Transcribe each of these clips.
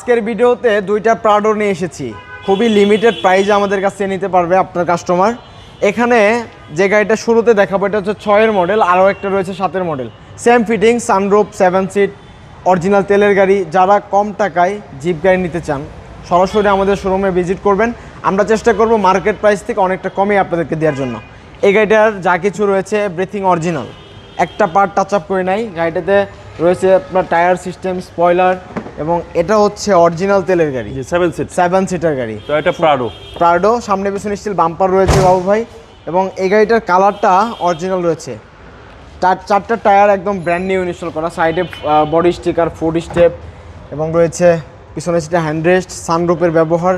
আজকের ভিডিওতে দুইটা প্রাডো নিয়ে এসেছি, খুবই লিমিটেড প্রাইসে আমাদের কাছে নিতে পারবে আপনার কাস্টমার। এখানে যে গাড়িটা শুরুতে দেখাবো এটা হচ্ছে 6-এর মডেল, আরও একটা রয়েছে 7-এর model, same fitting, sunroof, 7 seat, original তেলের গাড়ি। যারা কম টাকায় জিপ গাড়ি নিতে চান সরাসরি আমাদের শোরুমে ভিজিট করবেন, আমরা চেষ্টা করব মার্কেট প্রাইস থেকে অনেকটা কমে আপনাদেরকে দেওয়ার জন্য। এই গাড়িটার যা কিছু রয়েছে ব্রেথিং অরিজিনাল, একটা পার্ট টাচ আপ করে নাই। গাড়িটাতে রয়েছে আপনার টায়ার সিস্টেম, স্পয়লার, এবং এটা হচ্ছে অরিজিনাল তেলের গাড়ি, 7 সিটার গাড়ি। তো এটা প্রাডো, সামনে পিছনে স্টিল বাম্পার রয়েছে বাবু ভাই, এবং এই গাড়িটার কালারটা অরিজিনাল রয়েছে। চারটা টায়ার একদম ব্র্যান্ড নিউ ইনস্টল করা, সাইডে বডি স্টিকার, ফুড স্টেপ, এবং রয়েছে পিছনে সিটে হ্যান্ডরেস্ট, সানরুফের ব্যবহার,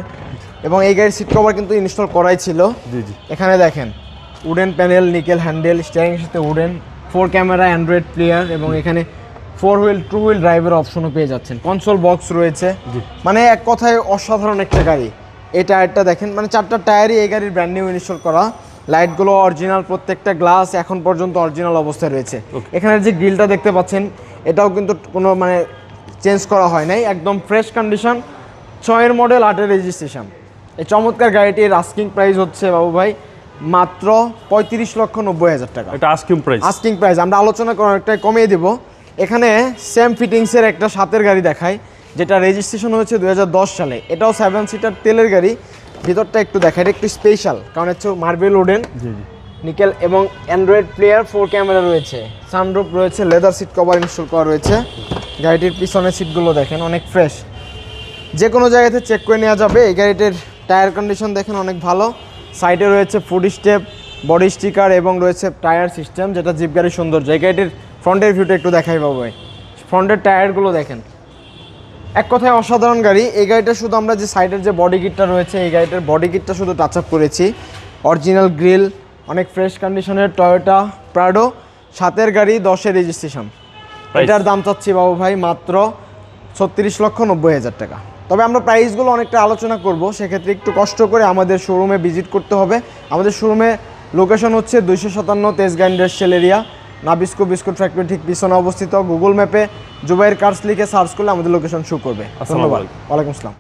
এবং এই গাড়ির সিট কভার কিন্তু ইনস্টল করাই ছিল। এখানে দেখেন উডেন প্যানেল, নিকেল হ্যান্ডেল, স্টিয়ারিংয়ের সাথে উডেন, 4 ক্যামেরা, অ্যান্ড্রয়েড প্লেয়ার, এবং এখানে 4 হুইল 2 হুইল ড্রাইভের অপশনও পেয়ে যাচ্ছেন। কনসোল বক্স রয়েছে, মানে এক কথায় অসাধারণ একটা গাড়ি। এই টায়ারটা দেখেন, মানে চারটা টায়ারই এই গাড়ির ব্র্যান্ড নিউ ইনস্টল করা। লাইটগুলো অরিজিনাল, প্রত্যেকটা গ্লাস এখন পর্যন্ত অরিজিনাল অবস্থায় রয়েছে। এখানে যে গ্রিলটা দেখতে পাচ্ছেন এটাও কিন্তু কোনো মানে চেঞ্জ করা হয় নাই, একদম ফ্রেশ কন্ডিশন। 6-এর মডেল, 8-এর রেজিস্ট্রেশন। এই চমৎকার গাড়িটির আস্কিং প্রাইস হচ্ছে বাবু ভাই মাত্র 35,90,000 টাকা। এটা আস্কিং প্রাইস, আমরা আলোচনা করে অনেকটাই কমিয়ে দেব। এখানে সেম ফিটিংসের একটা 7-এর গাড়ি দেখাই, যেটা রেজিস্ট্রেশন হয়েছে 2010 সালে। এটাও 7 সিটার তেলের গাড়ি। ভিতরটা একটু দেখাই, এটা একটু স্পেশাল, কারণ হচ্ছে মার্বেল উডেন, নিকেল, এবং অ্যান্ড্রয়েড প্লেয়ার, 4 ক্যামেরা রয়েছে, সানরুফ রয়েছে, লেদার সিট কভার ইনস্টল করা রয়েছে। গাড়িটির পিছনের সিটগুলো দেখেন অনেক ফ্রেশ, যে কোনো জায়গাতে চেক করে নেওয়া যাবে। এই গাড়িটির টায়ার কন্ডিশন দেখেন অনেক ভালো। সাইডে রয়েছে ফুড স্টেপ, বডি স্টিকার, এবং রয়েছে টায়ার সিস্টেম, যেটা জিপ গাড়ির সৌন্দর্য। এই গাড়িটির ফ্রন্টের ভিউটা একটু দেখাই বাবু ভাই, ফ্রন্টের টায়ারগুলো দেখেন, এক কথায় অসাধারণ গাড়ি। এই গাড়িটা শুধু আমরা যে সাইডের যে বডি কিটটা রয়েছে, এই গাড়িটার বডি কিটটা শুধু টাচ আপ করেছি। অরিজিনাল গ্রিল, অনেক ফ্রেশ কন্ডিশনের টয়োটা প্রাডো, 7-এর গাড়ি, 10-এর রেজিস্ট্রেশন। এটার দাম চাচ্ছি বাবু ভাই মাত্র 36,90,000 টাকা। তবে আমরা প্রাইসগুলো অনেকটা আলোচনা করব, সেক্ষেত্রে একটু কষ্ট করে আমাদের শোরুমে ভিজিট করতে হবে। আমাদের শোরুমে লোকেশন হচ্ছে 257 Tejgaon industrial area, Nabisco biscuit factory ঠিক পিছনে অবস্থিত। গুগল ম্যাপে জুবাইর কার্স লিখে সার্চ করলে আমাদের লোকেশন শো করবে। ধন্যবাদ। ওয়ালাইকুম আসসালাম।